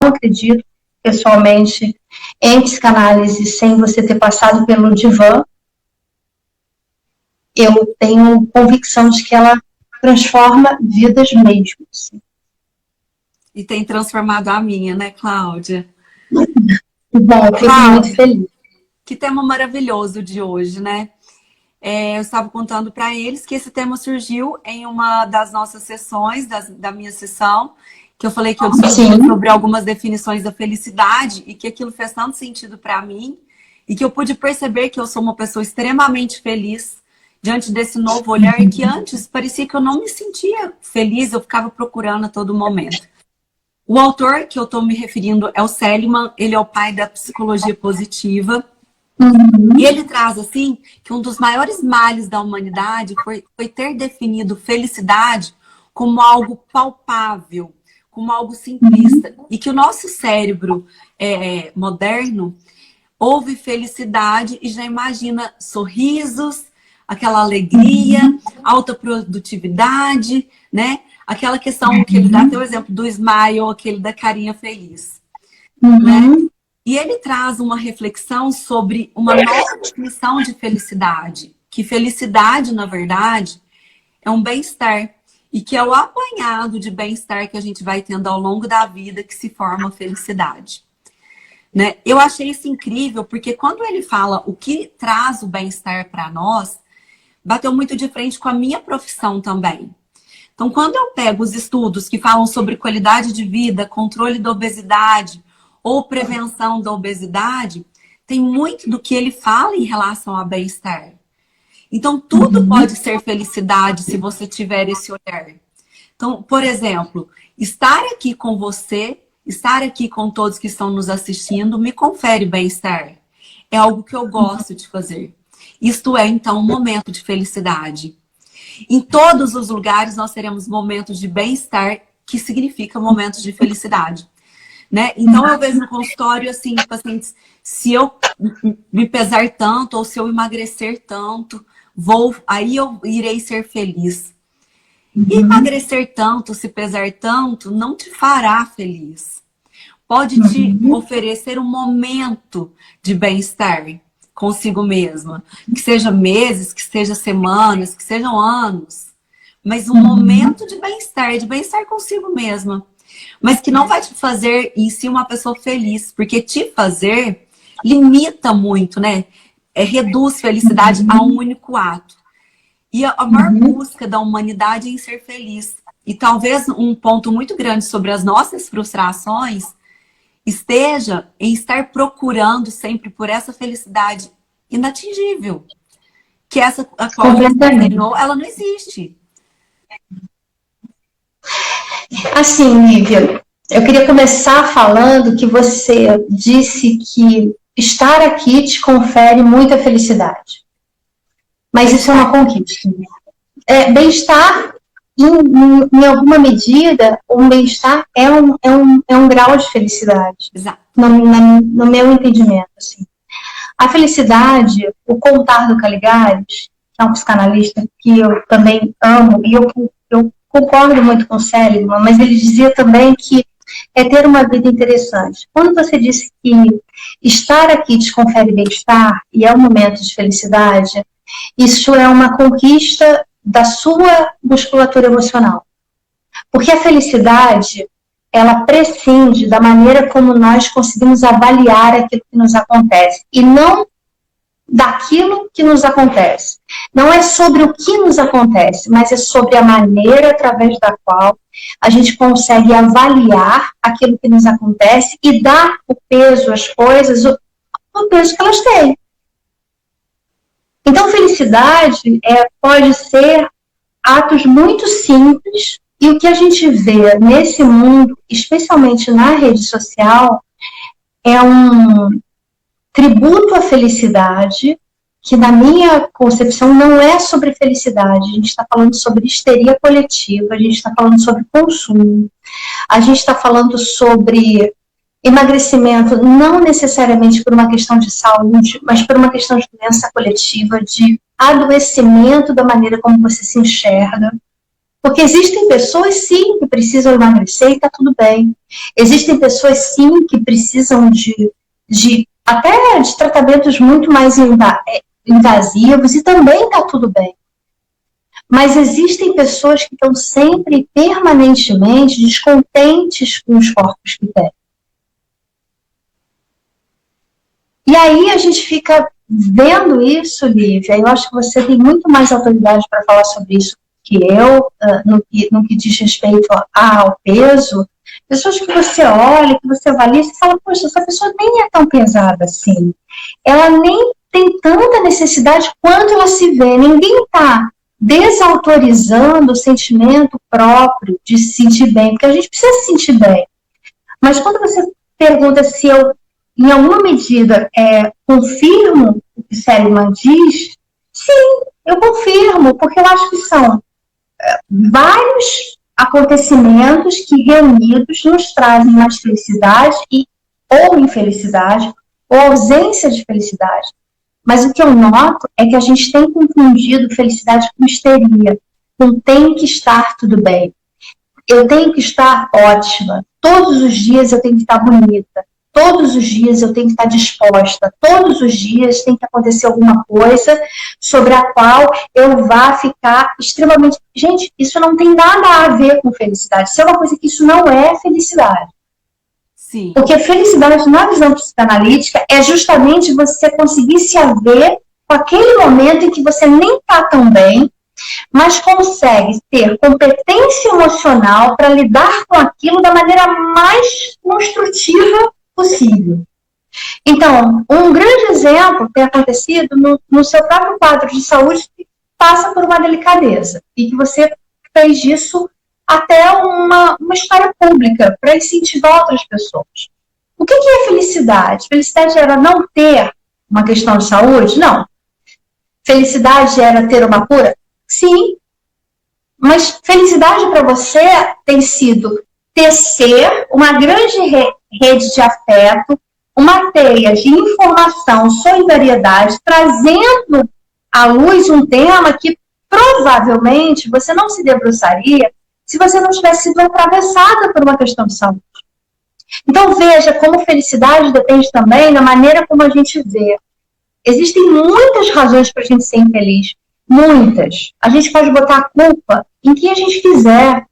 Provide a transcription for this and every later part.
acredito, pessoalmente, em psicanálise sem você ter passado pelo divã. Eu tenho convicção de que ela transforma vidas mesmo. Assim. E tem transformado a minha, né, Cláudia? Bom, eu fico muito feliz. Que tema maravilhoso de hoje, né? Eu estava contando para eles que esse tema surgiu em uma das nossas sessões, da minha sessão, que eu falei que eu discuti sobre algumas definições da felicidade e que aquilo fez tanto sentido para mim e que eu pude perceber que eu sou uma pessoa extremamente feliz diante desse novo olhar que antes parecia que eu não me sentia feliz, eu ficava procurando a todo momento. O autor que eu estou me referindo é o Seligman, ele é o pai da psicologia positiva. E ele traz, assim, que um dos maiores males da humanidade foi ter definido felicidade como algo palpável, como algo simplista. E que o nosso cérebro moderno ouve felicidade e já imagina sorrisos, aquela alegria, alta produtividade, né? Aquela questão que ele dá até o exemplo do smile, aquele da carinha feliz. Né? E ele traz uma reflexão sobre uma nova definição de felicidade. Que felicidade, na verdade, é um bem-estar. E que é o apanhado de bem-estar que a gente vai tendo ao longo da vida que se forma a felicidade. Né? Eu achei isso incrível, porque quando ele fala o que traz o bem-estar para nós, bateu muito de frente com a minha profissão também. Então, quando eu pego os estudos que falam sobre qualidade de vida, controle da obesidade ou prevenção da obesidade, tem muito do que ele fala em relação ao bem-estar. Então, tudo pode ser felicidade se você tiver esse olhar. Então, por exemplo, estar aqui com você, estar aqui com todos que estão nos assistindo, me confere bem-estar. É algo que eu gosto de fazer. Isto é, então, um momento de felicidade. Em todos os lugares nós teremos momentos de bem-estar, que significa momentos de felicidade. Né? Então eu vejo no consultório assim, pacientes, se eu me pesar tanto ou se eu emagrecer tanto, aí eu irei ser feliz. E emagrecer tanto, se pesar tanto, não te fará feliz. Pode te oferecer um momento de bem-estar consigo mesma. Que seja meses, que seja semanas, que sejam anos. Mas um momento de bem-estar consigo mesma. Mas que não vai te fazer em si uma pessoa feliz. Porque te fazer limita muito, né? Reduz felicidade a um único ato. E a maior busca da humanidade é em ser feliz. E talvez um ponto muito grande sobre as nossas frustrações esteja em estar procurando sempre por essa felicidade inatingível. Que essa a qual você treinou, ela não existe. Assim, Lívia, eu queria começar falando que você disse que estar aqui te confere muita felicidade. Mas isso é uma conquista. Bem-estar, em alguma medida, um bem-estar é um grau de felicidade. Exato. No meu entendimento. Assim. A felicidade, o Contar do Caligares, que é um psicanalista que eu também amo, e eu concordo muito com o Seligman, mas ele dizia também que é ter uma vida interessante. Quando você disse que estar aqui te confere bem-estar e é um momento de felicidade, isso é uma conquista da sua musculatura emocional. Porque a felicidade, ela prescinde da maneira como nós conseguimos avaliar aquilo que nos acontece. E não daquilo que nos acontece. Não é sobre o que nos acontece, mas é sobre a maneira através da qual a gente consegue avaliar aquilo que nos acontece e dar o peso às coisas, o peso que elas têm. Então, felicidade pode ser atos muito simples, e o que a gente vê nesse mundo, especialmente na rede social, é um tributo à felicidade, que na minha concepção não é sobre felicidade. A gente está falando sobre histeria coletiva, a gente está falando sobre consumo, a gente está falando sobre emagrecimento, não necessariamente por uma questão de saúde, mas por uma questão de doença coletiva, de adoecimento da maneira como você se enxerga. Porque existem pessoas, sim, que precisam emagrecer e está tudo bem. Existem pessoas, sim, que precisam até de tratamentos muito mais invasivos e também está tudo bem. Mas existem pessoas que estão sempre, permanentemente, descontentes com os corpos que têm. E aí a gente fica vendo isso, Lívia, eu acho que você tem muito mais autoridade para falar sobre isso que eu, no que diz respeito ao peso. Pessoas que você olha, que você avalia, você fala, poxa, essa pessoa nem é tão pesada assim. Ela nem tem tanta necessidade quanto ela se vê. Ninguém está desautorizando o sentimento próprio de se sentir bem, porque a gente precisa se sentir bem. Mas quando você pergunta se eu, em alguma medida, confirmo o que Seligman diz, sim, eu confirmo, porque eu acho que são vários acontecimentos que reunidos nos trazem mais felicidade ou infelicidade, ou ausência de felicidade. Mas o que eu noto é que a gente tem confundido felicidade com histeria, com tem que estar tudo bem. Eu tenho que estar ótima, todos os dias eu tenho que estar bonita, todos os dias eu tenho que estar disposta, todos os dias tem que acontecer alguma coisa sobre a qual eu vá ficar extremamente... Gente, isso não tem nada a ver com felicidade. Isso é uma coisa que isso não é felicidade. Sim. Porque felicidade, na visão psicanalítica, é justamente você conseguir se haver com aquele momento em que você nem está tão bem, mas consegue ter competência emocional para lidar com aquilo da maneira mais construtiva possível. Então, um grande exemplo tem acontecido no seu próprio quadro de saúde que passa por uma delicadeza e que você fez disso até uma história pública para incentivar outras pessoas. O que é felicidade? Felicidade era não ter uma questão de saúde? Não. Felicidade era ter uma cura? Sim. Mas felicidade para você tem sido tecer uma grande rede de afeto, uma teia de informação, solidariedade, trazendo à luz um tema que provavelmente você não se debruçaria se você não tivesse sido atravessada por uma questão de saúde. Então veja como felicidade depende também da maneira como a gente vê. Existem muitas razões para a gente ser infeliz, muitas. A gente pode botar a culpa em quem a gente quiser.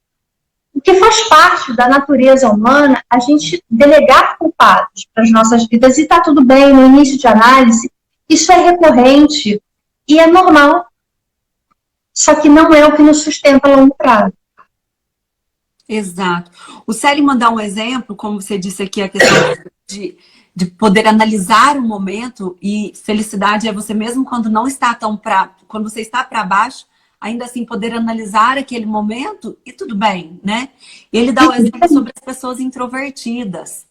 Porque faz parte da natureza humana a gente delegar culpados para as nossas vidas e está tudo bem no início de análise. Isso é recorrente e é normal. Só que não é o que nos sustenta a longo prazo. Exato. O Seligman dá um exemplo, como você disse aqui, a questão de poder analisar o momento, e felicidade é você mesmo quando não está quando você está para baixo, ainda assim poder analisar aquele momento e tudo bem, né? Ele dá o exemplo sobre as pessoas introvertidas,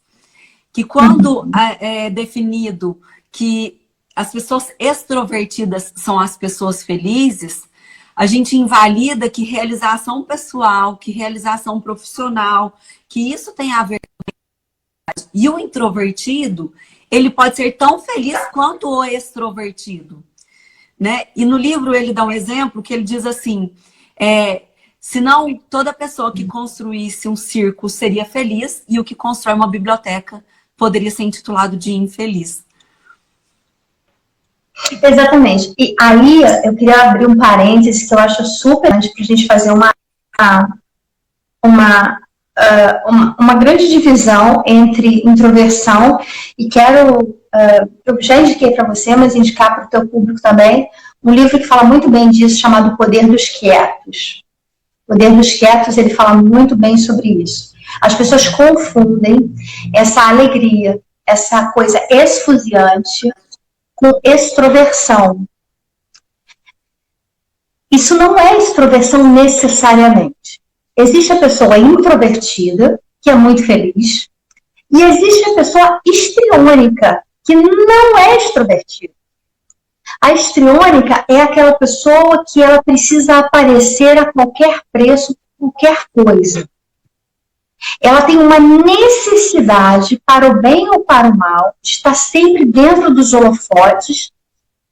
que quando é definido que as pessoas extrovertidas são as pessoas felizes, a gente invalida que realização pessoal, que realização profissional, que isso tem a ver com a felicidade. E o introvertido, ele pode ser tão feliz quanto o extrovertido. Né? E no livro ele dá um exemplo que ele diz assim, senão toda pessoa que construísse um circo seria feliz e o que constrói uma biblioteca poderia ser intitulado de infeliz. Exatamente. E aí eu queria abrir um parênteses que eu acho super importante para a gente fazer uma grande divisão entre introversão e eu já indiquei para você, mas indicar para o teu público também, um livro que fala muito bem disso, chamado O Poder dos Quietos. O Poder dos Quietos, ele fala muito bem sobre isso. As pessoas confundem essa alegria, essa coisa esfuziante, com extroversão. Isso não é extroversão necessariamente. Existe a pessoa introvertida, que é muito feliz, e existe a pessoa histriônica, que não é extrovertida. A histriônica é aquela pessoa que ela precisa aparecer a qualquer preço, qualquer coisa. Ela tem uma necessidade, para o bem ou para o mal, de estar sempre dentro dos holofotes,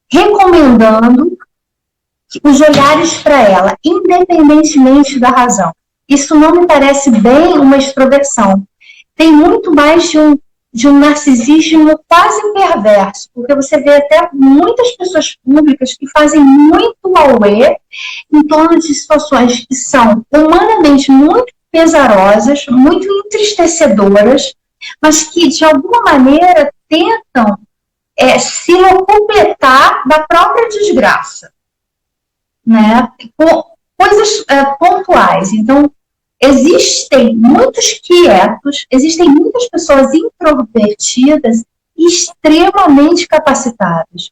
recomendando os olhares para ela, independentemente da razão. Isso não me parece bem uma extroversão. Tem muito mais de um narcisismo quase perverso, porque você vê até muitas pessoas públicas que fazem muito auê em torno de situações que são humanamente muito pesarosas, muito entristecedoras, mas que, de alguma maneira, tentam se completar da própria desgraça, né? Coisas pontuais. Então, existem muitos quietos, existem muitas pessoas introvertidas e extremamente capacitadas.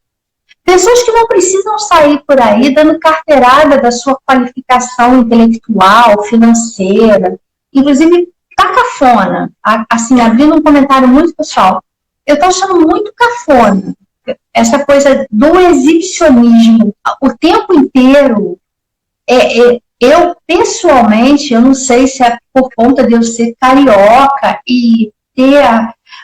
Pessoas que não precisam sair por aí dando carteirada da sua qualificação intelectual, financeira, inclusive tá cafona. Assim, abrindo um comentário muito pessoal, eu tô achando muito cafona essa coisa do exibicionismo o tempo inteiro. Eu, pessoalmente, eu não sei se é por conta de eu ser carioca e ter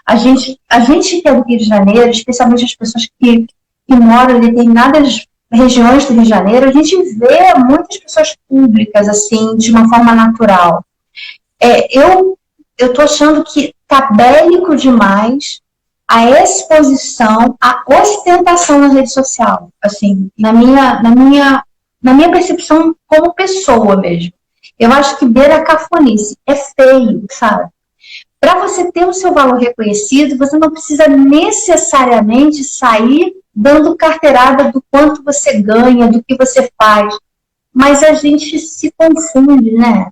a gente que é do Rio de Janeiro, especialmente as pessoas que moram em determinadas regiões do Rio de Janeiro, a gente vê muitas pessoas públicas, assim, de uma forma natural. Eu tô achando que tá bélico demais a exposição, a ostentação na rede social, assim, na minha percepção como pessoa mesmo. Eu acho que beira a cafonice, é feio, sabe? Para você ter o seu valor reconhecido, você não precisa necessariamente sair dando carteirada do quanto você ganha, do que você faz. Mas a gente se confunde, né?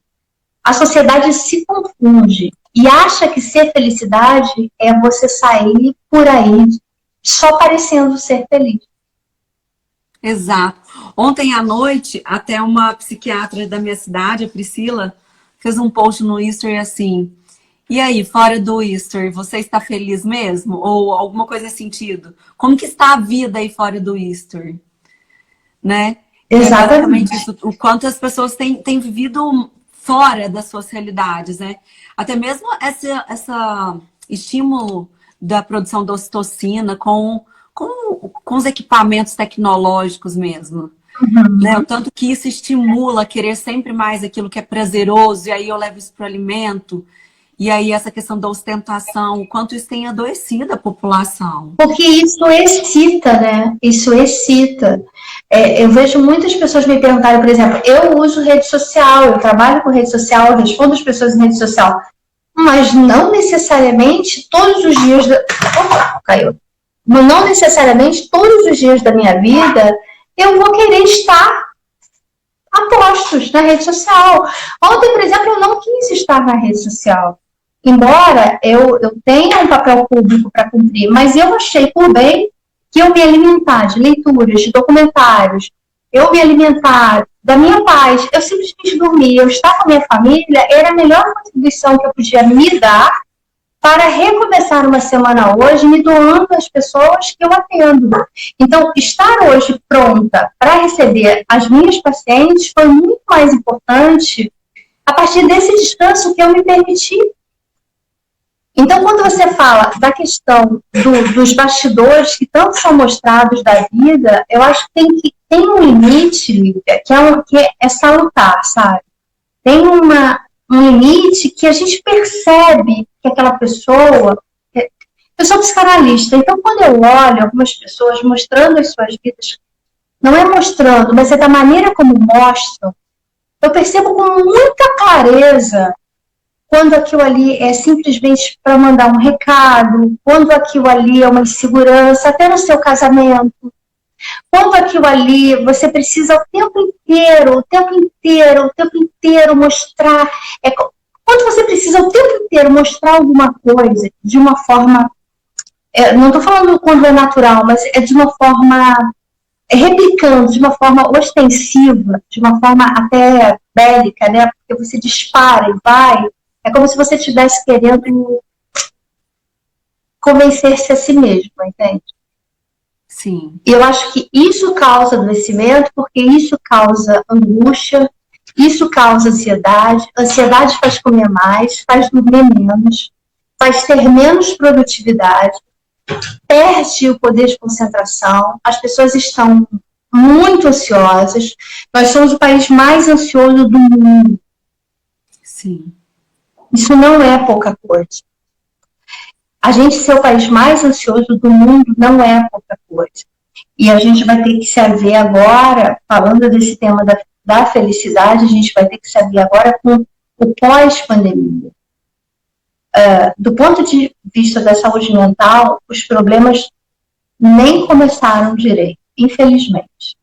A sociedade se confunde e acha que ser felicidade é você sair por aí só parecendo ser feliz. Exato. Ontem à noite, até uma psiquiatra da minha cidade, a Priscila, fez um post no History assim: e aí, fora do History, você está feliz mesmo? Ou alguma coisa nesse sentido? Como que está a vida aí fora do History? Né? Exatamente. Isso, o quanto as pessoas têm vivido fora das suas realidades, né? Até mesmo essa estímulo da produção da ocitocina com os equipamentos tecnológicos mesmo. Uhum. Né? O tanto que isso estimula a querer sempre mais aquilo que é prazeroso, e aí eu levo isso para o alimento. E aí essa questão da ostentação, o quanto isso tem adoecido a população. Porque isso excita, né? Isso excita. Eu vejo muitas pessoas me perguntarem, por exemplo, eu uso rede social, eu trabalho com rede social, eu respondo as pessoas em rede social, mas não necessariamente todos os dias... Opa, caiu. Não necessariamente todos os dias da minha vida eu vou querer estar a postos na rede social. Ontem, por exemplo, eu não quis estar na rede social. Embora eu tenha um papel público para cumprir, mas eu achei por bem que eu me alimentar de leituras, de documentários, eu me alimentar da minha paz, eu simplesmente dormir, eu estar com a minha família, era a melhor contribuição que eu podia me dar para recomeçar uma semana hoje, me doando às pessoas que eu atendo. Então, estar hoje pronta para receber as minhas pacientes foi muito mais importante a partir desse descanso que eu me permiti. Então, quando você fala da questão dos bastidores que tanto são mostrados da vida, eu acho que tem um limite, Lívia, que é salutar, sabe? Tem um limite que a gente percebe que aquela pessoa... Eu sou psicanalista, então quando eu olho algumas pessoas mostrando as suas vidas, não é mostrando, mas é da maneira como mostram, eu percebo com muita clareza quando aquilo ali é simplesmente para mandar um recado, quando aquilo ali é uma insegurança, até no seu casamento, quando aquilo ali você precisa o tempo inteiro mostrar, quando você precisa o tempo inteiro mostrar alguma coisa de uma forma, não estou falando quando é natural, mas é de uma forma replicando, de uma forma ostensiva, de uma forma até bélica, né? Porque você dispara e vai. É como se você estivesse querendo convencer-se a si mesmo, entende? Sim. E eu acho que isso causa adoecimento, porque isso causa angústia, isso causa ansiedade. Ansiedade faz comer mais, faz dormir menos, faz ter menos produtividade, perde o poder de concentração, as pessoas estão muito ansiosas. Nós somos o país mais ansioso do mundo. Sim. Isso não é pouca coisa. A gente ser o país mais ansioso do mundo não é pouca coisa. E a gente vai ter que se haver agora, falando desse tema da felicidade, a gente vai ter que se haver agora com o pós-pandemia. Do ponto de vista da saúde mental, os problemas nem começaram direito, infelizmente.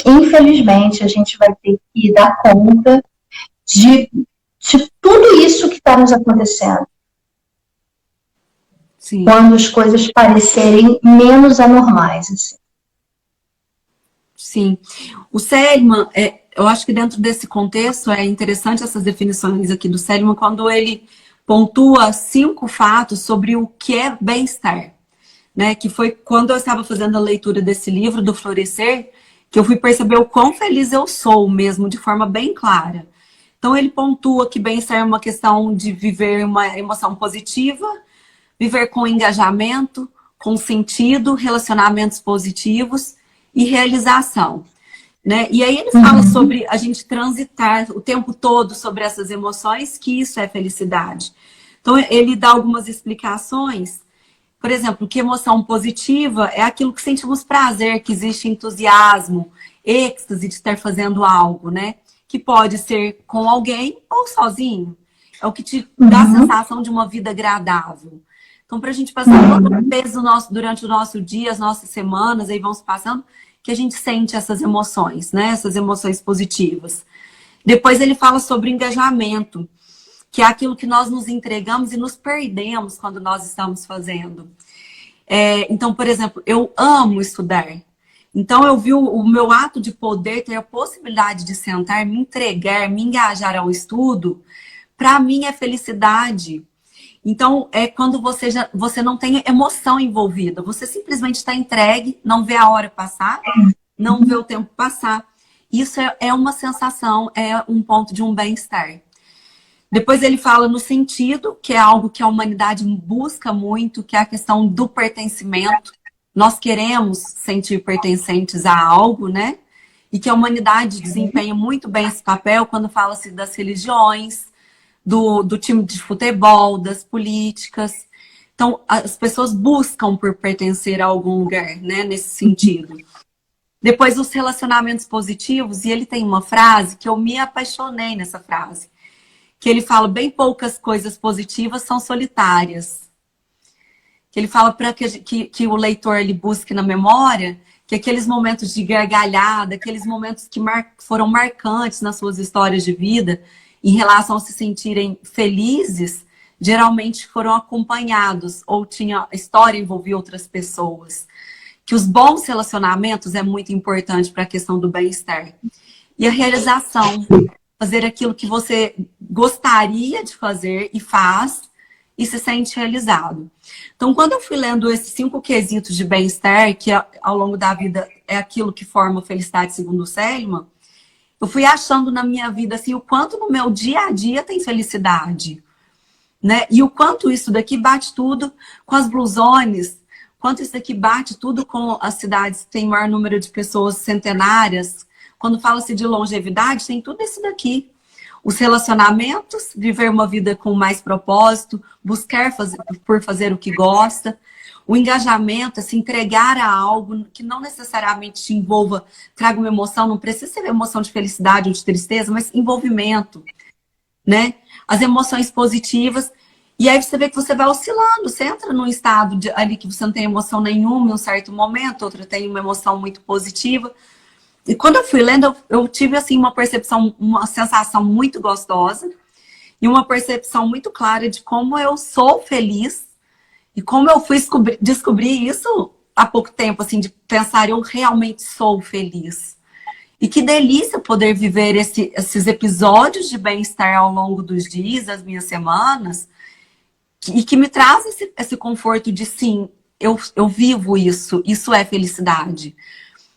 Infelizmente, a gente vai ter que dar conta de tudo isso que está nos acontecendo. Sim. Quando as coisas parecerem menos anormais. Assim. Sim. O Seligman, eu acho que dentro desse contexto é interessante essas definições aqui do Seligman, quando ele pontua 5 fatos sobre o que é bem-estar. Né? Que foi quando eu estava fazendo a leitura desse livro, do Florescer, que eu fui perceber o quão feliz eu sou mesmo, de forma bem clara. Então ele pontua que bem-estar é uma questão de viver uma emoção positiva, viver com engajamento, com sentido, relacionamentos positivos e realização. Né? E aí ele fala sobre a gente transitar o tempo todo sobre essas emoções, que isso é felicidade. Então ele dá algumas explicações. Por exemplo, que emoção positiva é aquilo que sentimos prazer, que existe entusiasmo, êxtase de estar fazendo algo, né? Que pode ser com alguém ou sozinho. É o que te dá a sensação de uma vida agradável. Então, para a gente passar todo o peso durante o nosso dia, as nossas semanas, aí vão se passando, que a gente sente essas emoções, né? Essas emoções positivas. Depois ele fala sobre engajamento, que é aquilo que nós nos entregamos e nos perdemos quando nós estamos fazendo. Então, por exemplo, eu amo estudar. Então, eu vi o meu ato de poder ter a possibilidade de sentar, me entregar, me engajar ao estudo, para mim é felicidade. Então, é quando você não tem emoção envolvida. Você simplesmente está entregue, não vê a hora passar, não vê o tempo passar. Isso é uma sensação, é um ponto de um bem-estar. Depois ele fala no sentido, que é algo que a humanidade busca muito, que é a questão do pertencimento. Nós queremos sentir pertencentes a algo, né? E que a humanidade desempenha muito bem esse papel quando fala-se das religiões, do time de futebol, das políticas. Então, as pessoas buscam por pertencer a algum lugar, né? Nesse sentido. Depois, os relacionamentos positivos, e ele tem uma frase que eu me apaixonei nessa frase, que ele fala, bem poucas coisas positivas são solitárias. Que ele fala para que o leitor ele busque na memória que aqueles momentos de gargalhada, aqueles momentos que foram marcantes nas suas histórias de vida, em relação a se sentirem felizes, geralmente foram acompanhados, ou a história envolvia outras pessoas. Que os bons relacionamentos é muito importante para a questão do bem-estar. E a realização, fazer aquilo que você gostaria de fazer e faz e se sente realizado. Então, quando eu fui lendo esses 5 quesitos de bem-estar, que ao longo da vida é aquilo que forma a felicidade segundo o Seligman, eu fui achando na minha vida assim, o quanto no meu dia a dia tem felicidade. Né? E o quanto isso daqui bate tudo com as Blue Zones, quanto isso daqui bate tudo com as cidades que têm maior número de pessoas centenárias. Quando fala-se de longevidade, tem tudo isso daqui. Os relacionamentos, viver uma vida com mais propósito, buscar por fazer o que gosta. O engajamento, se entregar a algo que não necessariamente te envolva, traga uma emoção, não precisa ser emoção de felicidade ou de tristeza, mas envolvimento, né? As emoções positivas. E aí você vê que você vai oscilando, você entra num estado ali que você não tem emoção nenhuma em um certo momento, outra tem uma emoção muito positiva. E quando eu fui lendo, eu tive assim uma percepção, uma sensação muito gostosa e uma percepção muito clara de como eu sou feliz e como eu fui descobrir isso há pouco tempo, assim, de pensar, eu realmente sou feliz. E que delícia poder viver esses episódios de bem-estar ao longo dos dias, das minhas semanas, e que me traz esse conforto de sim, eu vivo isso é felicidade.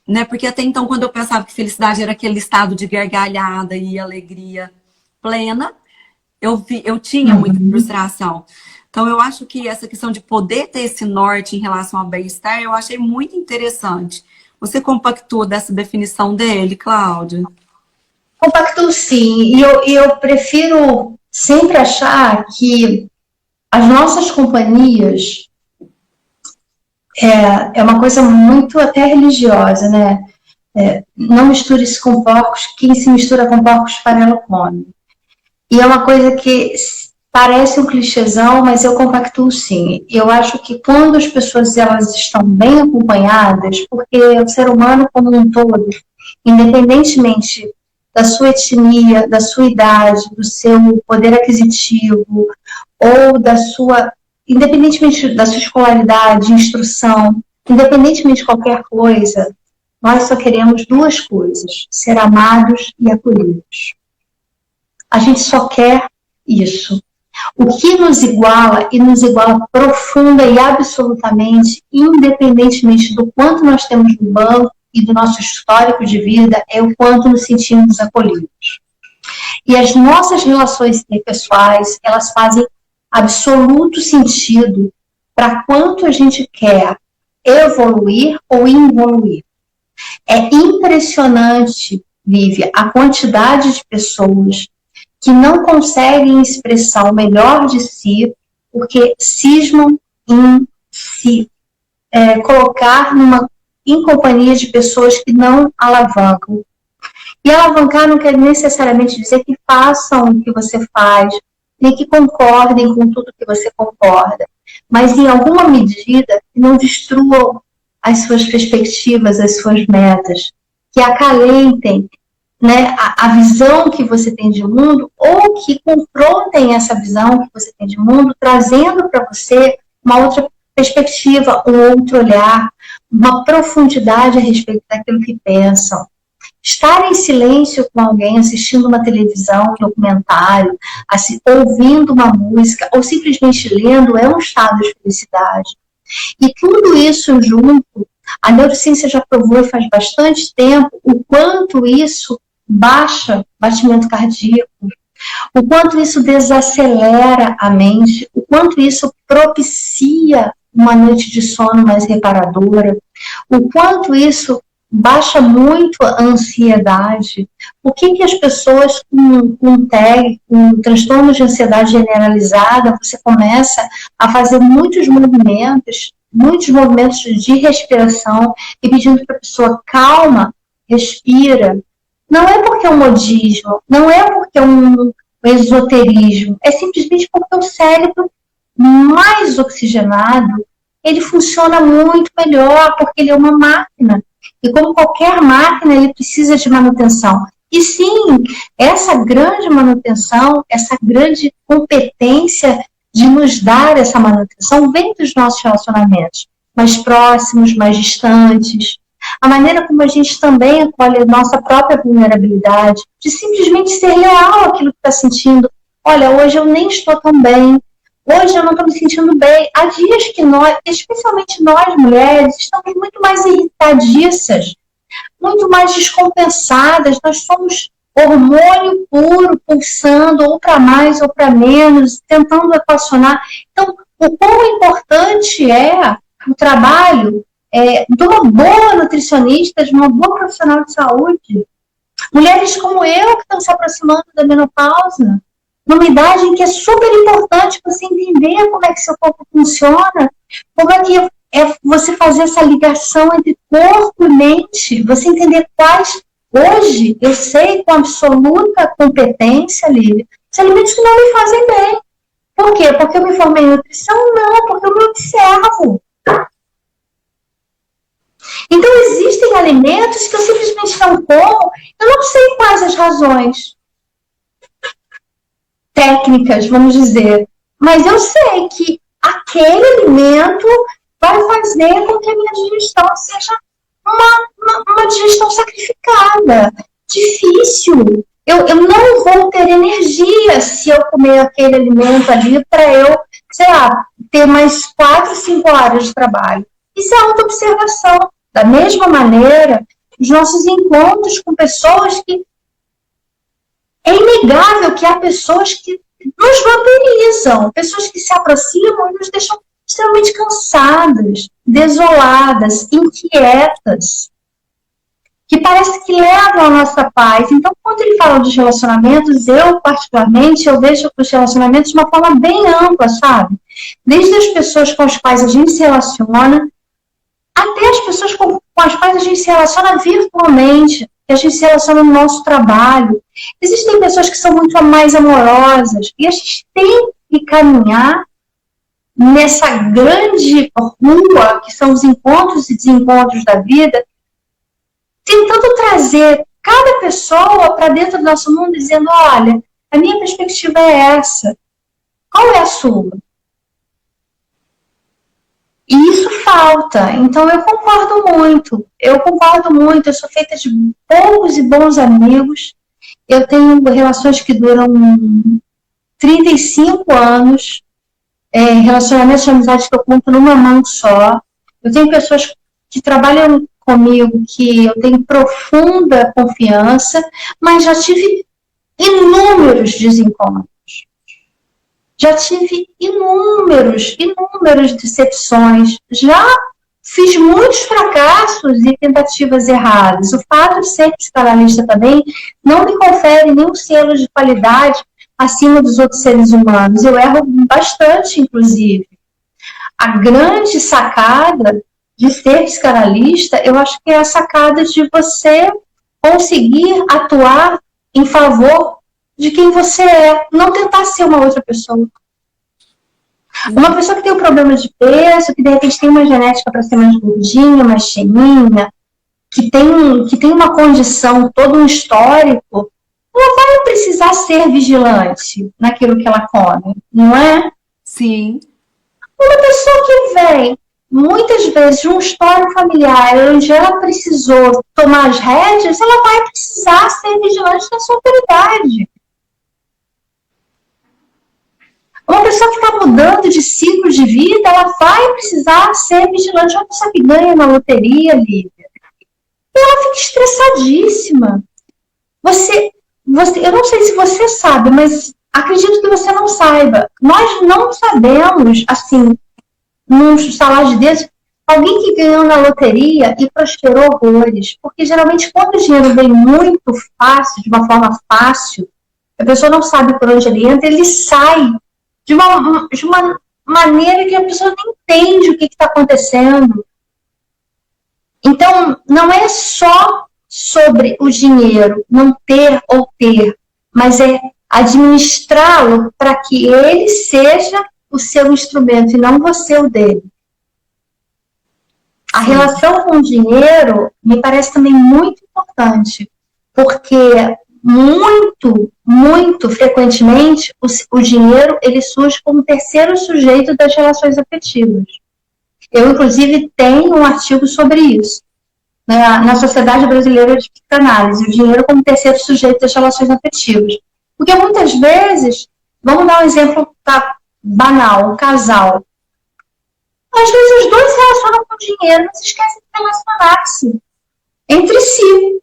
Né? Porque até então, quando eu pensava que felicidade era aquele estado de gargalhada e alegria plena, eu tinha muita frustração. Então, eu acho que essa questão de poder ter esse norte em relação ao bem-estar, eu achei muito interessante. Você compactua dessa definição dele, Cláudia? Compactuo sim, e eu prefiro sempre achar que as nossas companhias é uma coisa muito até religiosa, né? Não misture-se com porcos, quem se mistura com porcos farelo come. E é uma coisa que parece um clichêzão, mas eu compactuo sim. Eu acho que quando as pessoas elas estão bem acompanhadas, porque o ser humano como um todo, independentemente da sua etnia, da sua idade, do seu poder aquisitivo, ou da sua, independentemente da sua escolaridade, instrução, independentemente de qualquer coisa, nós só queremos duas coisas: ser amados e acolhidos. A gente só quer isso. O que nos iguala, e nos iguala profunda e absolutamente, independentemente do quanto nós temos no banco e do nosso histórico de vida, é o quanto nos sentimos acolhidos. E as nossas relações interpessoais, elas fazem absoluto sentido para quanto a gente quer evoluir ou involuir. É impressionante, Lívia, a quantidade de pessoas que não conseguem expressar o melhor de si porque cismam em se colocar em companhia de pessoas que não alavancam. E alavancar não quer necessariamente dizer que façam o que você faz, nem que concordem com tudo que você concorda, mas em alguma medida que não destruam as suas perspectivas, as suas metas, que acalentem, né, a visão que você tem de mundo, ou que confrontem essa visão que você tem de mundo, trazendo para você uma outra perspectiva, um outro olhar, uma profundidade a respeito daquilo que pensam. Estar em silêncio com alguém, assistindo uma televisão, um documentário, ouvindo uma música, ou simplesmente lendo, é um estado de felicidade. E tudo isso junto, a neurociência já provou faz bastante tempo o quanto isso baixa batimento cardíaco, o quanto isso desacelera a mente, o quanto isso propicia uma noite de sono mais reparadora, o quanto isso baixa muito a ansiedade. Por que as pessoas com TEG, com transtorno de ansiedade generalizada, você começa a fazer muitos movimentos de respiração e pedindo para a pessoa calma, respira. Não é porque é um modismo, não é porque é um esoterismo, é simplesmente porque o cérebro mais oxigenado, ele funciona muito melhor, porque ele é uma máquina. E como qualquer máquina, ele precisa de manutenção. E sim, essa grande manutenção, essa grande competência de nos dar essa manutenção vem dos nossos relacionamentos mais próximos, mais distantes. A maneira como a gente também acolhe a nossa própria vulnerabilidade, de simplesmente ser leal àquilo que está sentindo. Olha, hoje eu nem estou tão bem, hoje eu não estou me sentindo bem. Há dias que nós, especialmente nós mulheres, estamos muito mais irritadiças, muito mais descompensadas. Nós somos hormônio puro, pulsando, ou para mais ou para menos, tentando equacionar. Então, o quão importante é o trabalho de uma boa nutricionista, de uma boa profissional de saúde. Mulheres como eu que estão se aproximando da menopausa, numa idade em que é super importante você entender como é que seu corpo funciona, como é que é você fazer essa ligação entre corpo e mente, você entender quais, hoje, eu sei com absoluta competência, Lívia, os alimentos que não me fazem bem. Por quê? Porque eu me formei em nutrição? Não, porque eu me observo. Então, existem alimentos que eu simplesmente não como, eu não sei quais as razões técnicas, vamos dizer, mas eu sei que aquele alimento vai fazer com que a minha digestão seja uma digestão sacrificada, difícil. Eu não vou ter energia se eu comer aquele alimento ali para eu, sei lá, ter mais 4, 5 horas de trabalho. Isso é autoobservação. Da mesma maneira, os nossos encontros com pessoas que... É inegável que há pessoas que nos vampirizam, pessoas que se aproximam e nos deixam extremamente cansadas, desoladas, inquietas. que parece que levam a nossa paz. Então, quando ele fala dos relacionamentos, eu, particularmente, eu vejo os relacionamentos de uma forma bem ampla, sabe? Desde as pessoas com as quais a gente se relaciona, até as pessoas com as quais a gente se relaciona virtualmente, que a gente se relaciona no nosso trabalho. Existem pessoas que são muito mais amorosas, e a gente tem que caminhar nessa grande rua, que são os encontros e desencontros da vida, tentando trazer cada pessoa para dentro do nosso mundo, dizendo, olha, a minha perspectiva é essa. Qual é a sua? E isso falta. Então, eu concordo muito. Eu sou feita de poucos e bons amigos. Eu tenho relações que duram 35 anos. Relacionamentos de amizade que eu conto numa mão só. Eu tenho pessoas que trabalham comigo que eu tenho profunda confiança, mas já tive inúmeros desencontros. Já tive inúmeras decepções. Já fiz muitos fracassos e tentativas erradas. O fato de ser psicanalista também não me confere nenhum selo de qualidade acima dos outros seres humanos. Eu erro bastante, inclusive. A grande sacada de ser psicanalista, eu acho que é a sacada de você conseguir atuar em favor de quem você é, não tentar ser uma outra pessoa. Uma pessoa que tem um problema de peso, que de repente tem uma genética para ser mais gordinha, mais cheinha, que tem uma condição, todo um histórico, ela vai precisar ser vigilante naquilo que ela come, não é? Sim. Uma pessoa que vem, muitas vezes, de um histórico familiar, onde ela precisou tomar as rédeas, ela vai precisar ser vigilante da sua autoridade. Uma pessoa que está mudando de ciclo de vida, ela vai precisar ser vigilante. Uma pessoa que ganha na loteria, Lívia, e ela fica estressadíssima. Eu não sei se você sabe, mas acredito que você não saiba. Nós não sabemos, assim, num salário desses, alguém que ganhou na loteria e prosperou horrores. Porque geralmente quando o dinheiro vem muito fácil, de uma forma fácil, a pessoa não sabe por onde ele entra, ele sai de uma maneira que a pessoa nem entende o que está acontecendo. Então, não é só sobre o dinheiro, não ter ou ter, mas é administrá-lo para que ele seja o seu instrumento e não você o dele. A relação com o dinheiro me parece também muito importante, porque muito frequentemente o dinheiro ele surge como terceiro sujeito das relações afetivas. Eu, inclusive, tenho um artigo sobre isso, na Sociedade Brasileira de Psicanálise, o dinheiro como terceiro sujeito das relações afetivas. Porque muitas vezes, vamos dar um exemplo banal, um casal. Às vezes os dois se relacionam com dinheiro, mas esquecem de relacionar-se entre si.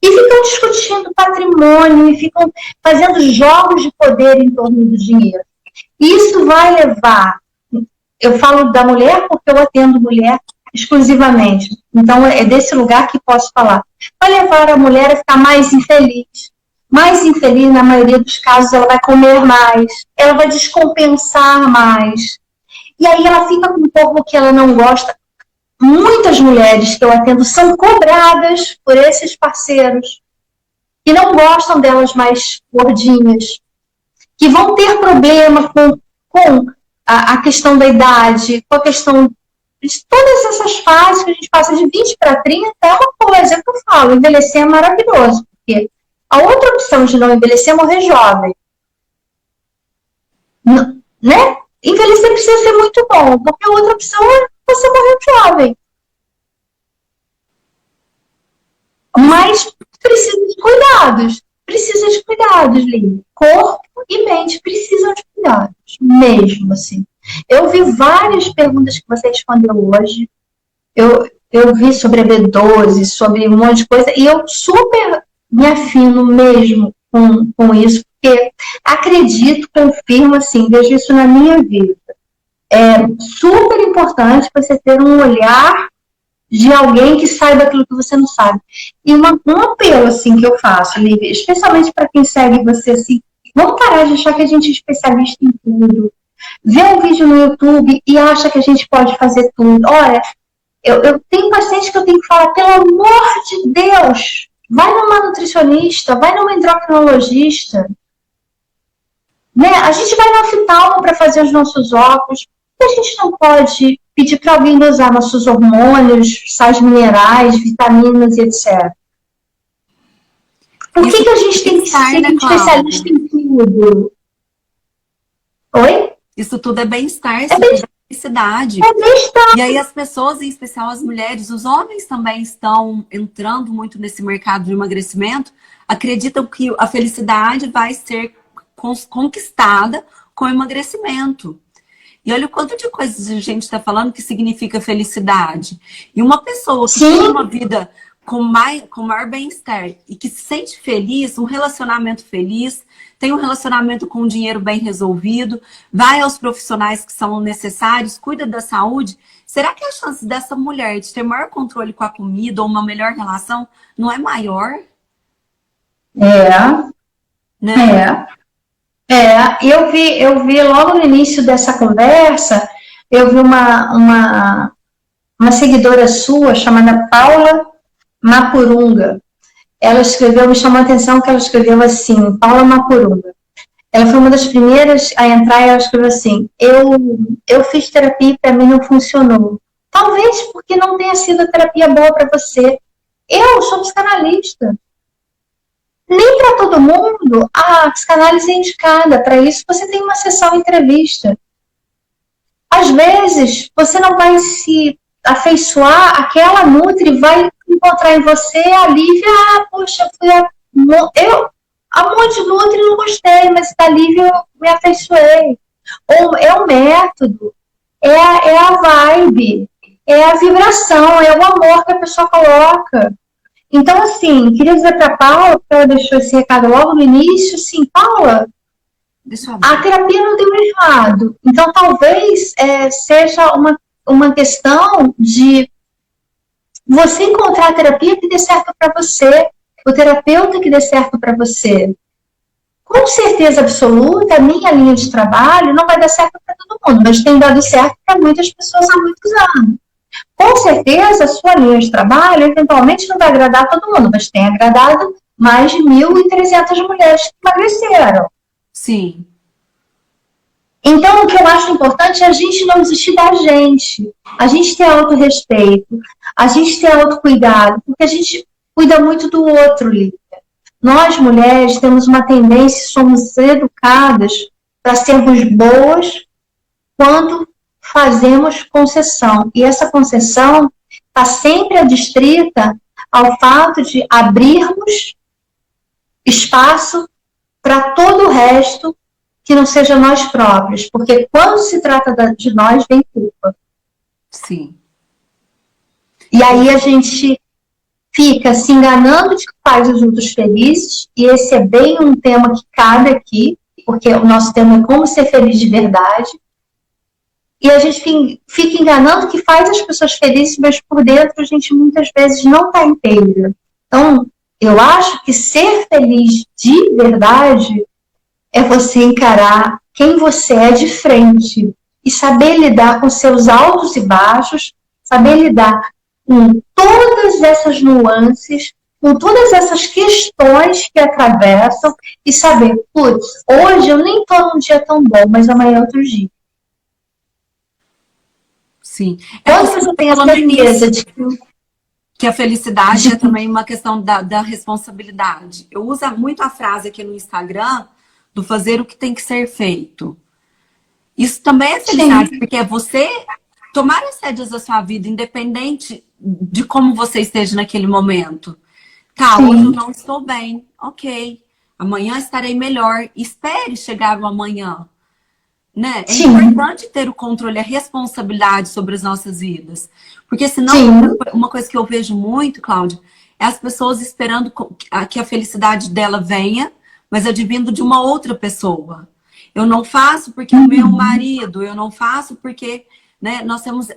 E ficam discutindo patrimônio, e ficam fazendo jogos de poder em torno do dinheiro. Isso vai levar, eu falo da mulher porque eu atendo mulher exclusivamente, então é desse lugar que posso falar, vai levar a mulher a ficar mais infeliz. Mais infeliz, na maioria dos casos, ela vai comer mais, ela vai descompensar mais. E aí ela fica com um corpo que ela não gosta. Muitas mulheres que eu atendo são cobradas por esses parceiros que não gostam delas mais gordinhas, que vão ter problema com a questão da idade, com a questão de todas essas fases que a gente passa de 20 para 30, é uma coisa que eu falo, envelhecer é maravilhoso, porque a outra opção de não envelhecer é morrer jovem. Né? Envelhecer precisa ser muito bom, porque a outra opção é você morrer jovem. Mas precisa de cuidados, Lívia. Corpo e mente precisam de cuidados, mesmo assim. Eu vi várias perguntas que você respondeu hoje, eu vi sobre a B12, sobre um monte de coisa, e eu super me afino mesmo com isso, porque acredito, confirmo, assim, vejo isso na minha vida. É super importante você ter um olhar de alguém que saiba aquilo que você não sabe. E um apelo, assim, que eu faço, Lívia, especialmente para quem segue você, assim, vamos parar de achar que a gente é especialista em tudo. Vê um vídeo no YouTube e acha que a gente pode fazer tudo. Olha, eu tenho paciente que eu tenho que falar, pelo amor de Deus, vai numa nutricionista, vai numa endocrinologista. Né? A gente vai no oftalmo para fazer os nossos óculos. Por que a gente não pode pedir para alguém dosar nossos hormônios, sais minerais, vitaminas e etc? Por que a gente tem que ser especialista em tudo? Oi? Isso tudo é bem-estar, isso tudo é felicidade. É bem-estar. E aí as pessoas, em especial as mulheres, os homens também estão entrando muito nesse mercado de emagrecimento, acreditam que a felicidade vai ser conquistada com emagrecimento. E olha o quanto de coisas a gente está falando que significa felicidade. E uma pessoa que tem uma vida com maior bem-estar e que se sente feliz, um relacionamento feliz, tem um relacionamento com o dinheiro bem resolvido, vai aos profissionais que são necessários, cuida da saúde, será que a chance dessa mulher de ter maior controle com a comida ou uma melhor relação não é maior? Né? Eu vi logo no início dessa conversa, eu vi uma seguidora sua chamada Paula Mapurunga. Ela escreveu, me chamou a atenção que ela escreveu assim, Paula Mapurunga. Ela foi uma das primeiras a entrar e ela escreveu assim, eu fiz terapia e para mim não funcionou. Talvez porque não tenha sido a terapia boa para você. Eu sou psicanalista. Nem para todo mundo a psicanálise é indicada. Para isso você tem uma sessão entrevista. Às vezes você não vai se afeiçoar, aquela nutri vai encontrar em você a Lívia, poxa, a monte de nutri não gostei, mas da Lívia eu me afeiçoei. Ou é o método, é a vibe, é a vibração, é o amor que a pessoa coloca. Então, assim, queria dizer para a Paula, porque ela deixou esse recado logo no início, assim, Paula, a terapia não deu errado. Então, talvez seja uma questão de você encontrar a terapia que dê certo para você, o terapeuta que dê certo para você. Com certeza absoluta, a minha linha de trabalho não vai dar certo para todo mundo, mas tem dado certo para muitas pessoas há muitos anos. Com certeza, a sua linha de trabalho eventualmente não vai agradar todo mundo, mas tem agradado mais de 1.300 mulheres que emagreceram. Sim. Então, o que eu acho importante é a gente não desistir da gente. A gente ter autorrespeito, a gente ter autocuidado, porque a gente cuida muito do outro, Lívia. Nós, mulheres, temos uma tendência, somos educadas para sermos boas quando fazemos concessão. E essa concessão está sempre adstrita ao fato de abrirmos espaço para todo o resto que não seja nós próprios. Porque quando se trata de nós, vem culpa. Sim. E aí a gente fica se enganando de que faz os outros felizes, e esse é bem um tema que cabe aqui, porque o nosso tema é como ser feliz de verdade. E a gente fica enganando que faz as pessoas felizes, mas por dentro a gente muitas vezes não está inteira. Então, eu acho que ser feliz de verdade é você encarar quem você é de frente e saber lidar com seus altos e baixos, saber lidar com todas essas nuances, com todas essas questões que atravessam e saber, putz, hoje eu nem estou num dia tão bom, mas amanhã é outro dia. Sim. Quando você tem a certeza de que a felicidade é também uma questão da responsabilidade. Eu uso muito a frase aqui no Instagram do fazer o que tem que ser feito. Isso também é felicidade, sim, porque é você tomar as rédeas da sua vida, independente de como você esteja naquele momento. Tá, sim, hoje eu não estou bem, ok. Amanhã estarei melhor. Espere chegar o amanhã. Né? É importante ter o controle, a responsabilidade sobre as nossas vidas. Porque senão, uma coisa que eu vejo muito, Cláudia, é as pessoas esperando que a felicidade dela venha, mas advindo de uma outra pessoa. Eu não faço porque o meu marido, eu não faço porque, né, nós temos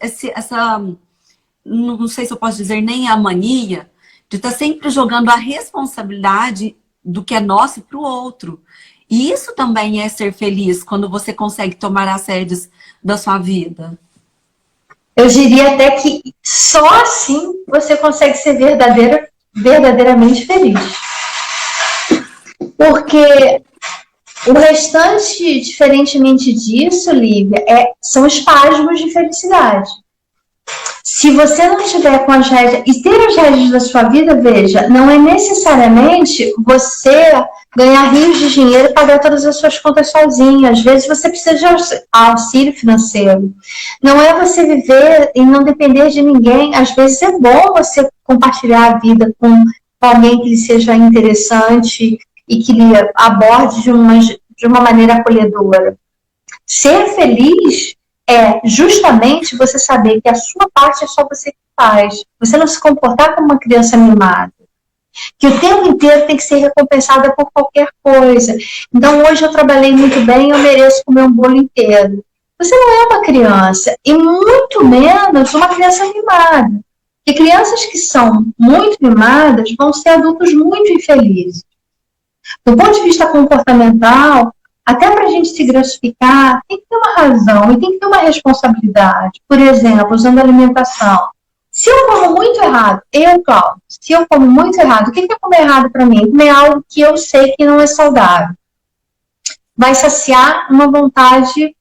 não sei se eu posso dizer nem a mania, de estar sempre jogando a responsabilidade do que é nosso para o outro. E isso também é ser feliz, quando você consegue tomar as rédeas da sua vida. Eu diria até que só assim você consegue ser verdadeiramente feliz. Porque o restante, diferentemente disso, Lívia, são espasmos de felicidade. Se você não estiver com as rédeas, e ter as rédeas da sua vida, veja, não é necessariamente você ganhar rios de dinheiro e pagar todas as suas contas sozinha. Às vezes você precisa de auxílio financeiro. Não é você viver e não depender de ninguém. Às vezes é bom você compartilhar a vida com alguém que lhe seja interessante e que lhe aborde de uma maneira acolhedora. Ser feliz é justamente você saber que a sua parte é só você que faz. Você não se comportar como uma criança mimada. Que o tempo inteiro tem que ser recompensada por qualquer coisa. Então, hoje eu trabalhei muito bem, eu mereço comer um bolo inteiro. Você não é uma criança, e muito menos uma criança mimada. Porque crianças que são muito mimadas vão ser adultos muito infelizes. Do ponto de vista comportamental, até para a gente se gratificar, tem que ter uma razão e tem que ter uma responsabilidade. Por exemplo, usando a alimentação. Se eu como muito errado, Cláudio, se eu como muito errado, o que é comer errado para mim? Comer algo que eu sei que não é saudável. Vai saciar uma vontade.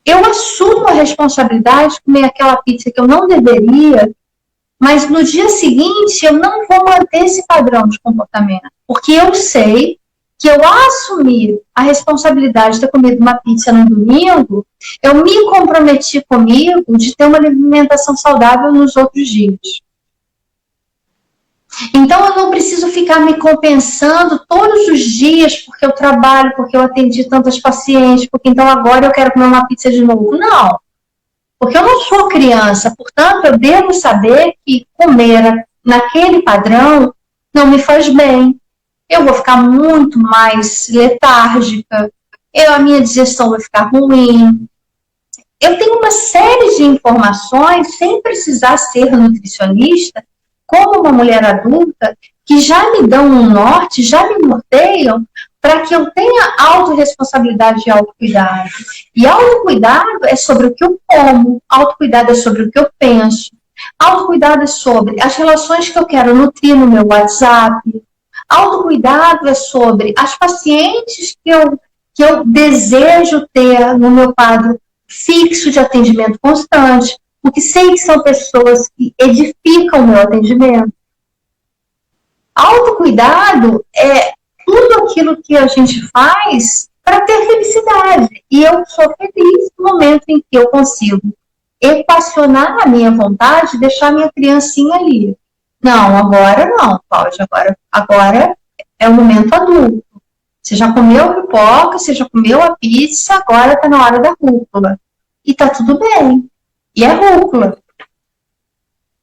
Eu assumo a responsabilidade de comer aquela pizza que eu não deveria, mas no dia seguinte eu não vou manter esse padrão de comportamento. Porque eu sei que eu assumir a responsabilidade de ter comido uma pizza no domingo, eu me comprometi comigo de ter uma alimentação saudável nos outros dias. Então, eu não preciso ficar me compensando todos os dias porque eu trabalho, porque eu atendi tantas pacientes, porque então agora eu quero comer uma pizza de novo. Não. Porque eu não sou criança, portanto, eu devo saber que comer naquele padrão não me faz bem. Eu vou ficar muito mais letárgica, a minha digestão vai ficar ruim. Eu tenho uma série de informações, sem precisar ser nutricionista, como uma mulher adulta, que já me dão um norte, já me norteiam, para que eu tenha autorresponsabilidade e autocuidado. E autocuidado é sobre o que eu como, autocuidado é sobre o que eu penso, autocuidado é sobre as relações que eu quero nutrir no meu WhatsApp, autocuidado é sobre as pacientes que eu desejo ter no meu quadro fixo de atendimento constante, porque sei que são pessoas que edificam o meu atendimento. Autocuidado é tudo aquilo que a gente faz para ter felicidade. E eu sou feliz no momento em que eu consigo equacionar a minha vontade e deixar a minha criancinha ali. Não, agora não, Cláudia. Agora é o momento adulto. Você já comeu pipoca, você já comeu a pizza, agora está na hora da rúcula. E tá tudo bem. E é rúcula.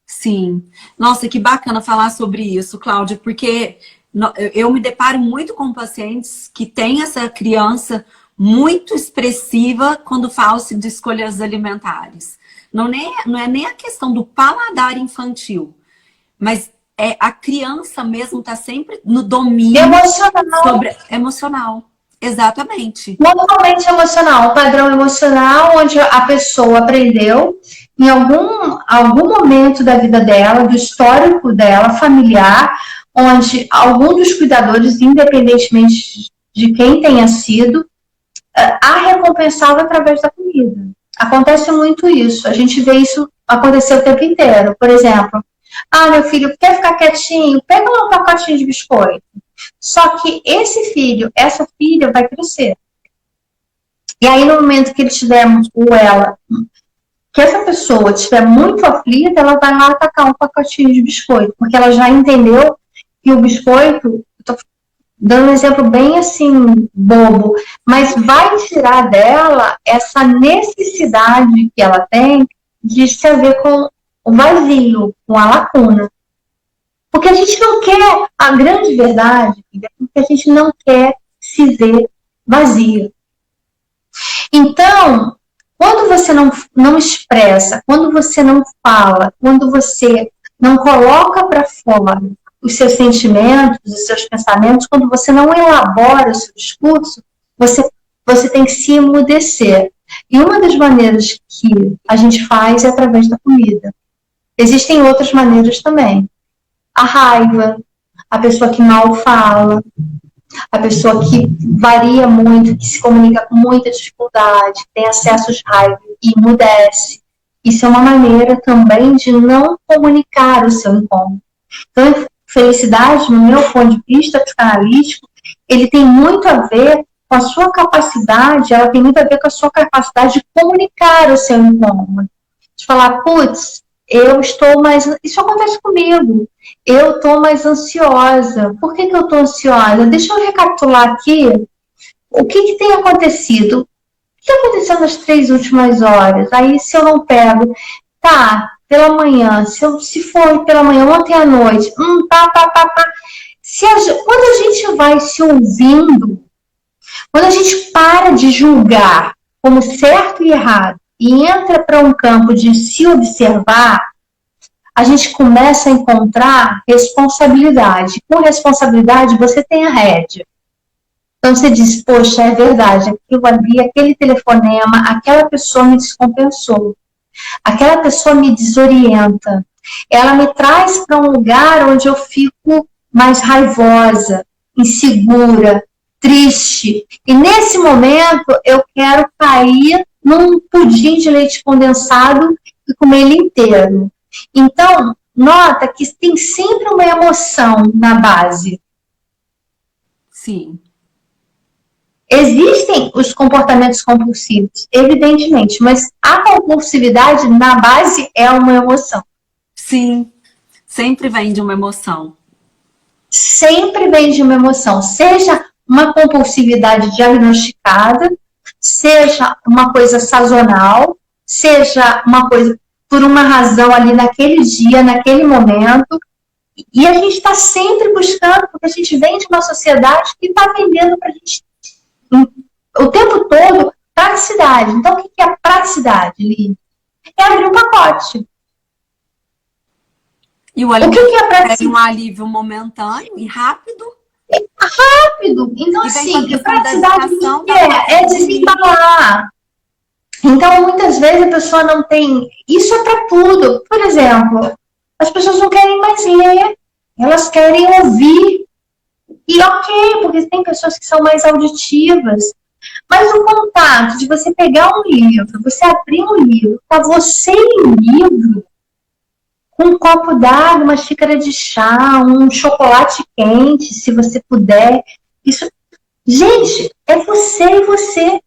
Sim. Nossa, que bacana falar sobre isso, Cláudia, porque eu me deparo muito com pacientes que têm essa criança muito expressiva quando fala-se de escolhas alimentares. Não é nem a questão do paladar infantil, mas a criança mesmo está sempre no domínio emocional. Exatamente. Totalmente emocional, um padrão emocional onde a pessoa aprendeu em algum momento da vida dela, do histórico dela, familiar, onde algum dos cuidadores, independentemente de quem tenha sido, a recompensava através da comida. Acontece muito isso, a gente vê isso acontecer o tempo inteiro. Por exemplo, meu filho, quer ficar quietinho? Pega um pacotinho de biscoito. Só que esse filho, essa filha vai crescer. E aí, no momento que ele tiver, ou ela, que essa pessoa estiver muito aflita, ela vai lá atacar um pacotinho de biscoito, porque ela já entendeu que o biscoito, estou dando um exemplo bem assim, bobo, mas vai tirar dela essa necessidade que ela tem de se haver com o vazio, com a lacuna. Porque a gente não quer, a grande verdade é que a gente não quer se ver vazio. Então, Quando você não expressa, quando você não fala, quando você não coloca para fora os seus sentimentos, os seus pensamentos, quando você não elabora o seu discurso, você tem que se emudecer. E uma das maneiras que a gente faz é através da comida. Existem outras maneiras também. A raiva, a pessoa que mal fala, a pessoa que varia muito, que se comunica com muita dificuldade, tem acessos raiva e emudece. Isso é uma maneira também de não comunicar o seu incômodo. Então, felicidade, no meu ponto de vista psicanalítico, ele tem muito a ver com a sua capacidade, ela tem muito a ver com a sua capacidade de comunicar o seu incômodo. De falar, putz, eu estou mais... Isso acontece comigo. Eu estou mais ansiosa. Por que eu estou ansiosa? Deixa eu recapitular aqui o que tem acontecido. O que aconteceu nas 3 últimas horas? Aí, se eu não pego, tá, pela manhã, se for pela manhã, ontem à noite, quando a gente vai se ouvindo, quando a gente para de julgar como certo e errado e entra para um campo de se observar, a gente começa a encontrar responsabilidade. Com responsabilidade, você tem a rédea. Então, você diz, poxa, é verdade, aquilo ali, aquele telefonema, aquela pessoa me descompensou. Aquela pessoa me desorienta. Ela me traz para um lugar onde eu fico mais raivosa, insegura, triste. E nesse momento, eu quero cair num pudim de leite condensado e comer ele inteiro. Então, nota que tem sempre uma emoção na base. Sim. Existem os comportamentos compulsivos, evidentemente, mas a compulsividade, na base, é uma emoção. Sim, sempre vem de uma emoção. Sempre vem de uma emoção, seja uma compulsividade diagnosticada, seja uma coisa sazonal, seja uma coisa por uma razão ali naquele dia, naquele momento, e a gente está sempre buscando, porque a gente vem de uma sociedade que está vendendo para a gente o tempo todo praticidade. Então, o que é a praticidade, Li? É abrir um pacote. E o alívio é um alívio momentâneo e rápido. Rápido. Então, assim, a praticidade é desembalar. Então, muitas vezes a pessoa não tem... Isso é para tudo. Por exemplo, as pessoas não querem mais ler. Elas querem ouvir. E ok, porque tem pessoas que são mais auditivas. Mas o contato de você pegar um livro, você abrir um livro, tá você e o livro, com um copo d'água, uma xícara de chá, um chocolate quente, se você puder. Isso, gente, é você e você.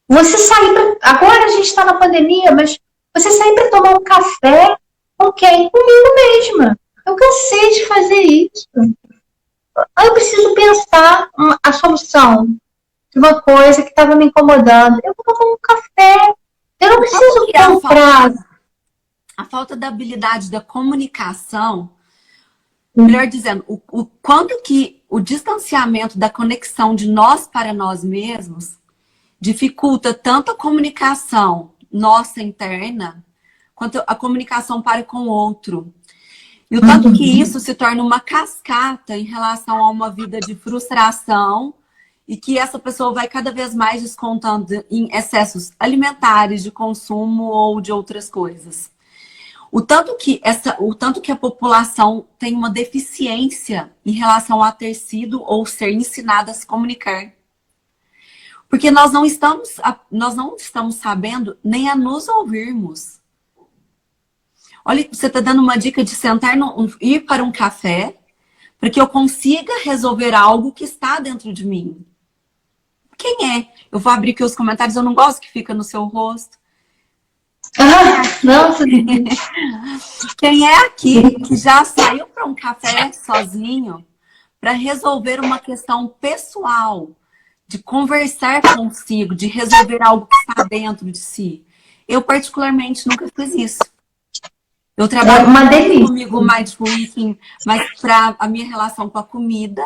Você sair pra... Agora a gente está na pandemia, mas você sair para tomar um café com quem? Comigo mesma. Eu cansei de fazer isso. Eu preciso pensar a solução de uma coisa que estava me incomodando. Eu vou tomar um café. Eu não preciso comprar. A falta da habilidade da comunicação, melhor dizendo, o quanto que o distanciamento da conexão de nós para nós mesmos dificulta tanto a comunicação nossa interna, quanto a comunicação para com o outro. E o tanto que isso se torna uma cascata em relação a uma vida de frustração e que essa pessoa vai cada vez mais descontando em excessos alimentares, de consumo ou de outras coisas. O tanto que a população tem uma deficiência em relação a ter sido ou ser ensinada a se comunicar. Porque nós não estamos sabendo nem a nos ouvirmos. Olha, você está dando uma dica de sentar, ir para um café, para que eu consiga resolver algo que está dentro de mim. Quem é? Eu vou abrir aqui os comentários, eu não gosto que fica no seu rosto. Nossa. Quem é aqui que já saiu para um café sozinho para resolver uma questão pessoal, de conversar consigo, de resolver algo que está dentro de si? Eu, particularmente, nunca fiz isso. Eu trabalho comigo Mindful Eating, mas para a minha relação com a comida,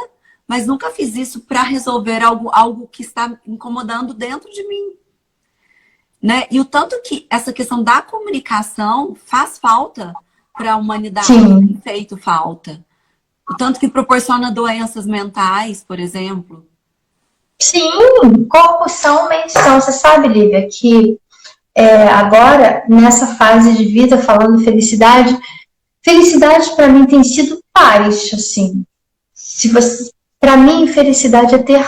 mas nunca fiz isso para resolver algo que está incomodando dentro de mim. né? E o tanto que essa questão da comunicação faz falta para a humanidade, Sim. tem feito falta. O tanto que proporciona doenças mentais, por exemplo. Sim, corpo são, mente são. Você sabe, Lívia, que agora, nessa fase de vida, falando felicidade, felicidade para mim tem sido paz, assim. Se você, para mim, felicidade é ter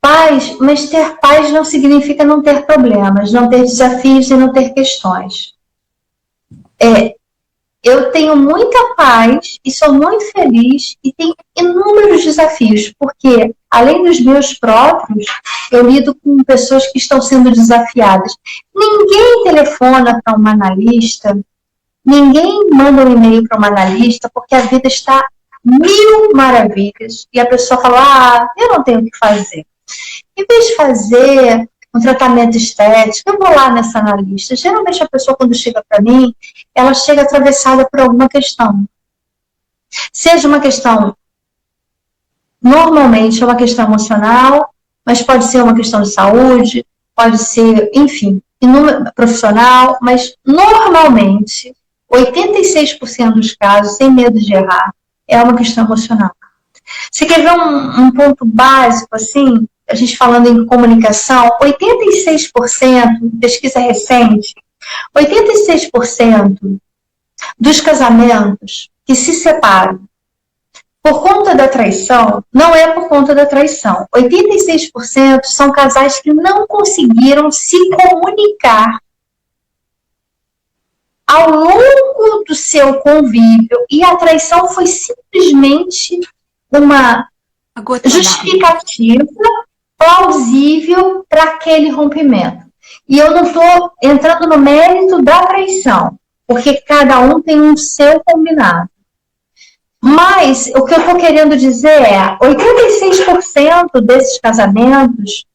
paz, mas ter paz não significa não ter problemas, não ter desafios e não ter questões. Eu tenho muita paz e sou muito feliz e tenho inúmeros desafios, porque além dos meus próprios, eu lido com pessoas que estão sendo desafiadas. Ninguém telefona para um analista, ninguém manda um e-mail para um analista, porque a vida está mil maravilhas e a pessoa fala, eu não tenho o que fazer. Em vez de fazer um tratamento estético, eu vou lá nessa analista. Geralmente a pessoa, quando chega para mim, ela chega atravessada por alguma questão. Seja uma questão, normalmente é uma questão emocional, mas pode ser uma questão de saúde, pode ser, enfim, profissional, mas normalmente, 86% dos casos, sem medo de errar, é uma questão emocional. Você quer ver um ponto básico, assim, a gente falando em comunicação, 86%, pesquisa recente, 86% dos casamentos que se separam por conta da traição, não é por conta da traição. 86% são casais que não conseguiram se comunicar ao longo do seu convívio e a traição foi simplesmente uma justificativa plausível para aquele rompimento. E eu não estou entrando no mérito da traição, porque cada um tem um seu combinado. Mas o que eu estou querendo dizer é 86% desses casamentos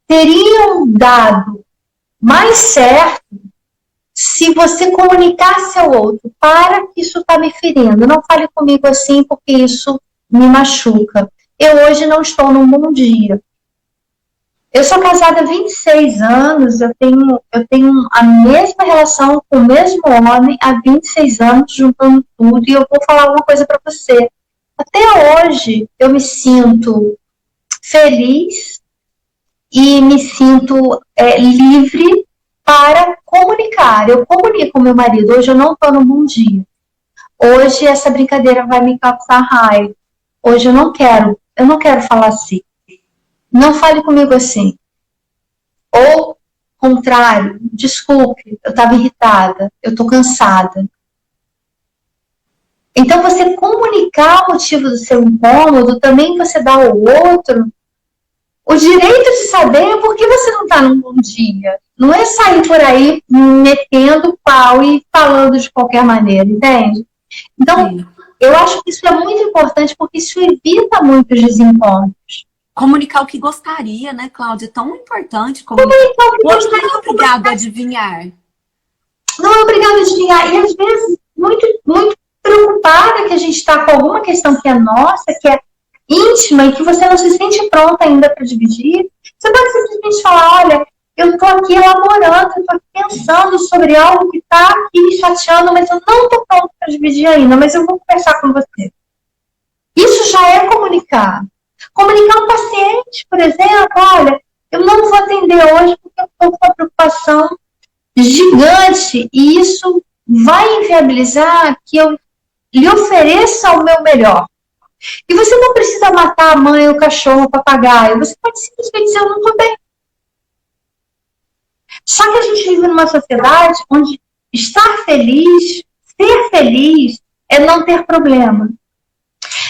teriam dado mais certo se você comunicasse ao outro, para que isso está me ferindo, não fale comigo assim porque isso me machuca. Eu hoje não estou num bom dia. Eu sou casada há 26 anos, eu tenho a mesma relação com o mesmo homem há 26 anos, juntando tudo, e eu vou falar uma coisa para você. Até hoje eu me sinto feliz e me sinto livre para comunicar. Eu comunico com meu marido, hoje eu não estou num bom dia. Hoje essa brincadeira vai me causar raiva. Hoje eu não quero falar assim. Não fale comigo assim. Ou, contrário, desculpe, eu estava irritada, eu estou cansada. Então, você comunicar o motivo do seu incômodo, também você dá ao outro o direito de saber por que você não está num bom dia. Não é sair por aí metendo pau e falando de qualquer maneira, entende? Então, sim, eu acho que isso é muito importante porque isso evita muitos desencontros. Comunicar o que gostaria, né, Cláudia? É tão importante comunicar. O outro não é obrigado a adivinhar. Não é obrigado a adivinhar. E às vezes, muito, muito preocupada que a gente está com alguma questão que é nossa, que é íntima e que você não se sente pronta ainda para dividir, você pode simplesmente falar, olha, eu estou aqui elaborando, eu estou aqui pensando sobre algo que está aqui me chateando, mas eu não estou pronta para dividir ainda, mas eu vou conversar com você. Isso já é comunicar. Comunicar um paciente, por exemplo, olha, eu não vou atender hoje porque eu estou com uma preocupação gigante e isso vai inviabilizar que eu lhe ofereça o meu melhor. E você não precisa matar a mãe, o cachorro, o papagaio. Você pode simplesmente dizer, eu não estou bem. Só que a gente vive numa sociedade onde estar feliz, ser feliz, é não ter problema.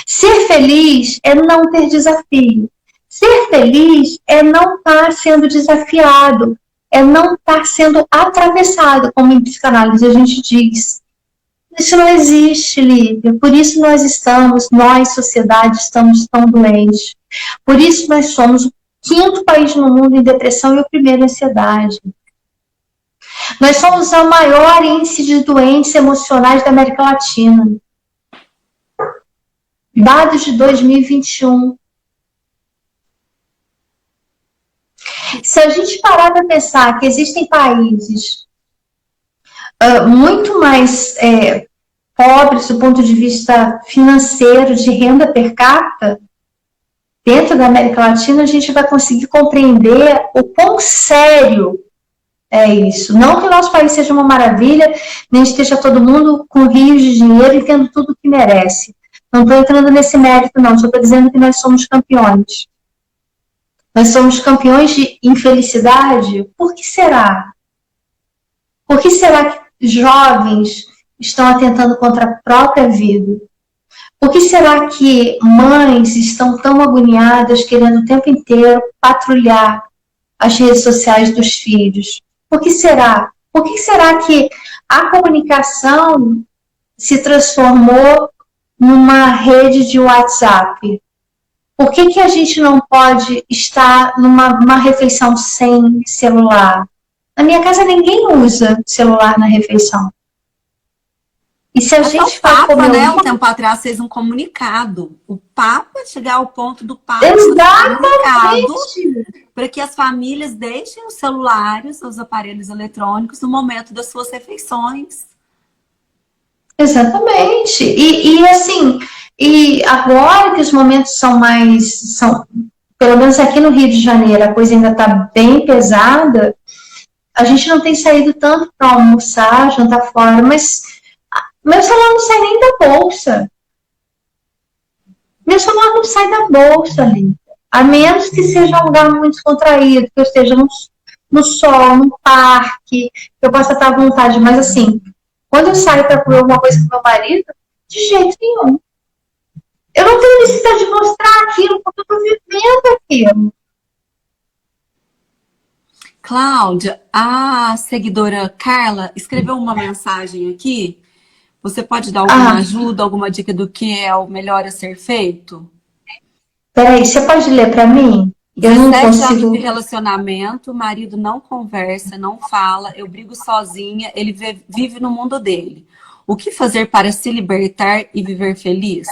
Ser feliz é não ter desafio. Ser feliz é não estar sendo desafiado, é não estar sendo atravessado, como em psicanálise a gente diz. Isso não existe, Lívia. Por isso nós, sociedade, estamos tão doentes. Por isso nós somos o 5º país no mundo em depressão e o 1º em ansiedade. Nós somos o maior índice de doentes emocionais da América Latina. Dados de 2021. Se a gente parar para pensar que existem países muito mais pobres do ponto de vista financeiro, de renda per capita, dentro da América Latina, a gente vai conseguir compreender o quão sério é isso. Não que o nosso país seja uma maravilha, nem esteja todo mundo com rios de dinheiro e tendo tudo o que merece. Não estou entrando nesse mérito, não. Só estou dizendo que nós somos campeões. Nós somos campeões de infelicidade. Por que será? Por que será que jovens estão atentando contra a própria vida? Por que será que mães estão tão agoniadas, querendo o tempo inteiro patrulhar as redes sociais dos filhos? Por que será? Por que será que a comunicação se transformou numa rede de WhatsApp? Por que a gente não pode estar numa refeição sem celular? Na minha casa ninguém usa celular na refeição. E se a Até gente o Papa, né, um tempo atrás fez um comunicado. O Papa chegar ao ponto do Papa exatamente, para que as famílias deixem os celulares, os aparelhos eletrônicos no momento das suas refeições. Exatamente. E assim, e agora que os momentos são, pelo menos aqui no Rio de Janeiro, a coisa ainda está bem pesada, a gente não tem saído tanto para almoçar, jantar fora, mas meu celular não sai nem da bolsa. Meu celular não sai da bolsa, ali. A menos que seja um lugar muito descontraído, que eu esteja no sol, no parque, que eu possa estar à vontade. Mas assim, quando eu saio para comer alguma coisa com meu marido, de jeito nenhum. Eu não tenho necessidade de mostrar aquilo, porque eu estou vivendo aquilo. Cláudia, a seguidora Carla escreveu uma mensagem aqui. Você pode dar alguma ajuda, alguma dica do que é o melhor a ser feito? Peraí, você pode ler para mim? Eu não 17 consigo. anos de relacionamento, o marido não conversa, não fala, eu brigo sozinha, ele vive no mundo dele. O que fazer para se libertar e viver feliz?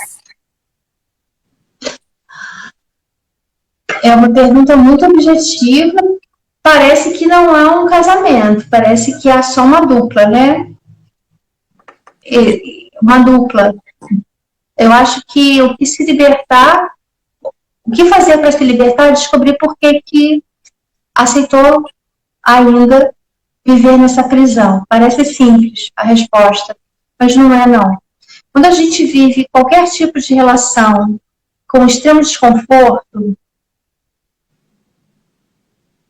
É uma pergunta muito objetiva. Parece que não há um casamento, parece que há só uma dupla, né? Uma dupla. Eu acho que o que se libertar, o que fazer para se libertar é descobrir por que aceitou ainda viver nessa prisão. Parece simples a resposta, mas não é não. Quando a gente vive qualquer tipo de relação com extremo desconforto,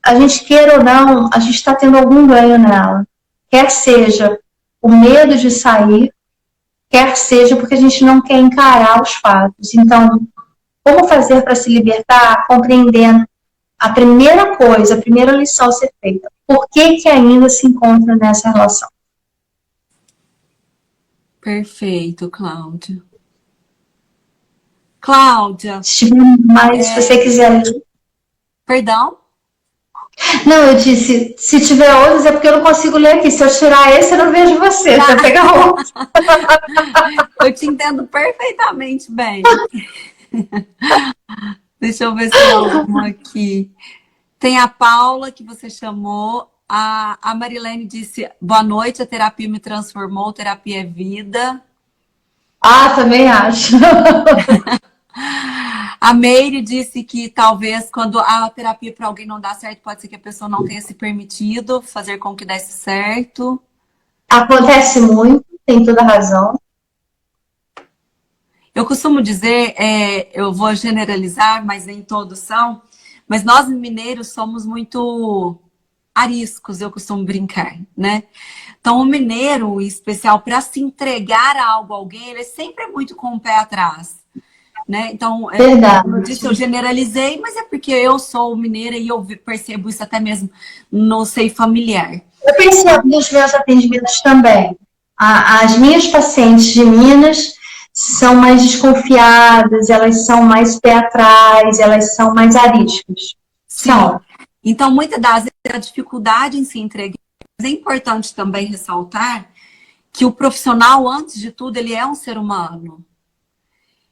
a gente queira ou não, a gente está tendo algum ganho nela. Quer seja o medo de sair, quer seja porque a gente não quer encarar os fatos. Então, como fazer para se libertar? Compreendendo a primeira coisa, a primeira lição a ser feita. Por que ainda se encontra nessa relação? Perfeito, Cláudia. Cláudia. Se você quiser ler. Perdão? Não, eu disse, se tiver outros é porque eu não consigo ler aqui. Se eu tirar esse, eu não vejo você. Você vai pegar outro. Eu te entendo perfeitamente bem. Deixa eu ver se tem alguma aqui. Tem a Paula, que você chamou. A Marilene disse, boa noite, a terapia me transformou, terapia é vida. Ah, também acho. A Meire disse que talvez quando a terapia para alguém não dá certo, pode ser que a pessoa não tenha se permitido fazer com que desse certo. Acontece muito, tem toda a razão. Eu costumo dizer, eu vou generalizar, mas nem todos são, mas nós mineiros somos muito ariscos, eu costumo brincar, né? Então o mineiro, em especial, para se entregar a algo a alguém, ele sempre é muito com o pé atrás. Né? Então, como eu disse, eu generalizei, mas é porque eu sou mineira e eu percebo isso até mesmo no seio familiar. Eu percebo nos meus atendimentos também. As minhas pacientes de Minas são mais desconfiadas, elas são mais pé atrás, elas são mais ariscas. São. Então, muitas das vezes, a dificuldade em se entregar, mas é importante também ressaltar que o profissional, antes de tudo, ele é um ser humano.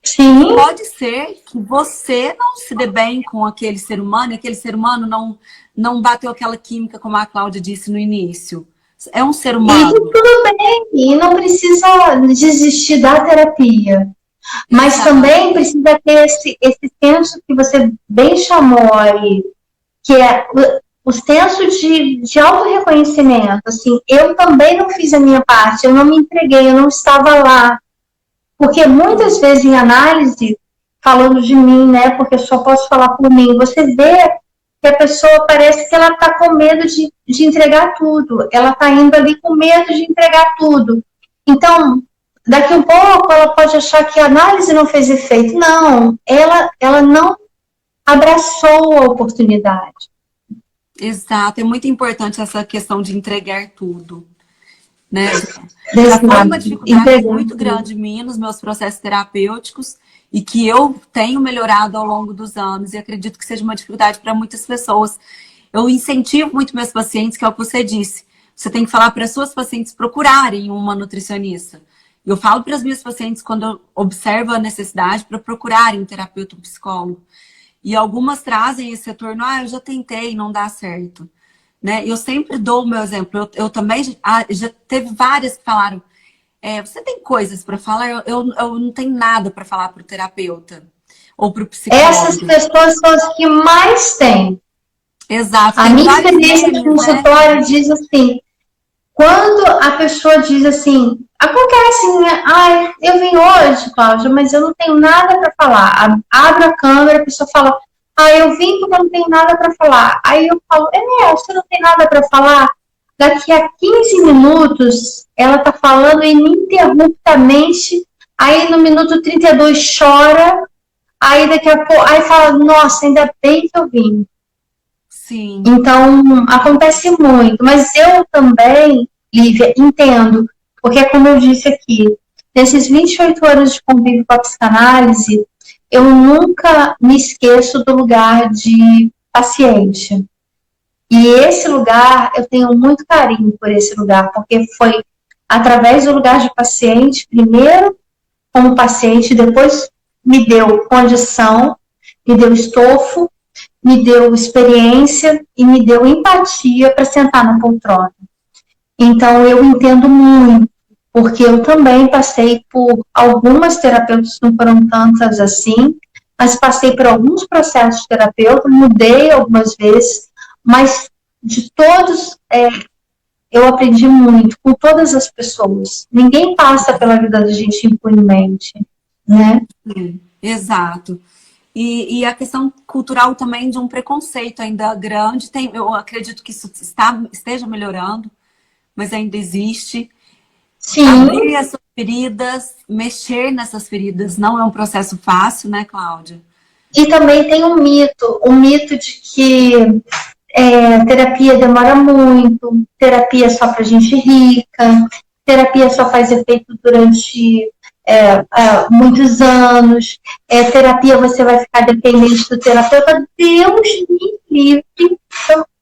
Sim. Pode ser que você não se dê bem com aquele ser humano e aquele ser humano não bateu aquela química, como a Cláudia disse no início. É um ser E humano. tudo bem, e não precisa desistir da terapia. Mas Exato. também precisa ter esse senso que você bem chamou aí, que é o senso de autorreconhecimento. Assim, eu também não fiz a minha parte, eu não me entreguei, eu não estava lá. Porque muitas vezes em análise, falando de mim, né, porque eu só posso falar por mim, você vê que a pessoa parece que ela está com medo de entregar tudo, ela está indo ali com medo de entregar tudo. Então, daqui um pouco ela pode achar que a análise não fez efeito. Não, ela não abraçou a oportunidade. Exato, é muito importante essa questão de entregar tudo, né? Já foi uma dificuldade muito grande minha nos meus processos terapêuticos e que eu tenho melhorado ao longo dos anos e acredito que seja uma dificuldade para muitas pessoas. Eu incentivo muito meus pacientes, que é o que você disse. Você tem que falar para as suas pacientes procurarem uma nutricionista. Eu falo para as minhas pacientes, quando eu observo a necessidade, para procurarem um terapeuta, um psicólogo. E algumas trazem esse retorno, eu já tentei, não dá certo. Né? Eu sempre dou o meu exemplo. Eu também já teve várias que falaram, você tem coisas para falar? Eu não tenho nada para falar para o terapeuta ou para o psicólogo. Essas pessoas são as que mais têm. Exato. A minha experiência de consultório diz assim, quando a pessoa diz assim, acontece, eu vim hoje, Cláudia, mas eu não tenho nada para falar. Abre a câmera, a pessoa fala, eu vim porque eu não tenho nada para falar. Aí eu falo, você não tem nada para falar? Daqui a 15 minutos, ela está falando ininterruptamente, aí no minuto 32 chora, aí daqui a pouco, aí fala, nossa, ainda bem que eu vim. Sim. Então, acontece muito. Mas eu também, Lívia, entendo, porque como eu disse aqui, nesses 28 anos de convívio com a psicanálise, eu nunca me esqueço do lugar de paciente. E esse lugar, eu tenho muito carinho por esse lugar, porque foi através do lugar de paciente, primeiro como paciente, depois me deu condição, me deu estofo, me deu experiência e me deu empatia para sentar na poltrona. Então, eu entendo muito, porque eu também passei por algumas terapeutas, não foram tantas assim, mas passei por alguns processos de terapeuta, mudei algumas vezes, mas de todos, eu aprendi muito com todas as pessoas. Ninguém passa pela vida da gente impunemente, né? Exato. E a questão cultural também de um preconceito ainda grande. Eu acredito que isso esteja melhorando, mas ainda existe. Sim. Abrir essas feridas, mexer nessas feridas, não é um processo fácil, né, Cláudia? E também tem um mito de que terapia demora muito, terapia só para gente rica, terapia só faz efeito durante muitos anos, terapia você vai ficar dependente do terapeuta. Deus me livre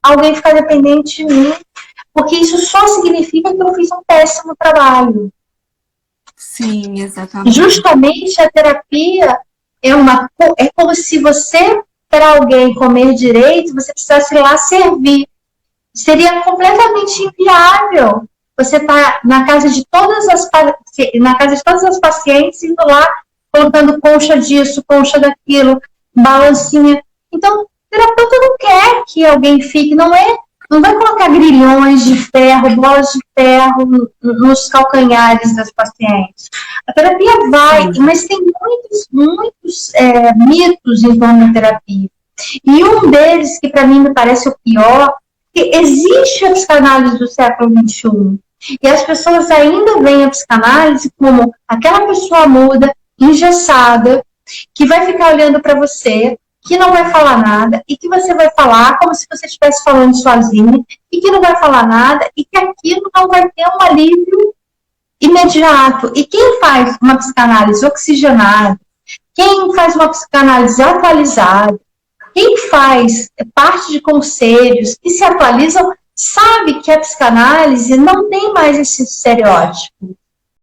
alguém ficar dependente de mim, porque isso só significa que eu fiz um péssimo trabalho. Sim, exatamente. Justamente a terapia é como se você, para alguém comer direito, você precisasse ir lá servir. Seria completamente inviável. Você está na casa de todas as pacientes, indo lá, colocando concha disso, concha daquilo, balancinha. Então, o terapeuta não quer que alguém fique, não vai colocar grilhões de ferro, bolas de ferro nos calcanhares das pacientes. A terapia vai, mas tem muitos mitos em torno da terapia. E um deles, que para mim me parece o pior, que existe a psicanálise do século XXI. E as pessoas ainda veem a psicanálise como aquela pessoa muda, engessada, que vai ficar olhando para você, que não vai falar nada, e que você vai falar como se você estivesse falando sozinho, e que não vai falar nada, e que aquilo não vai ter um alívio imediato. E quem faz uma psicanálise oxigenada, quem faz uma psicanálise atualizada, quem faz parte de conselhos que se atualizam, sabe que a psicanálise não tem mais esse estereótipo.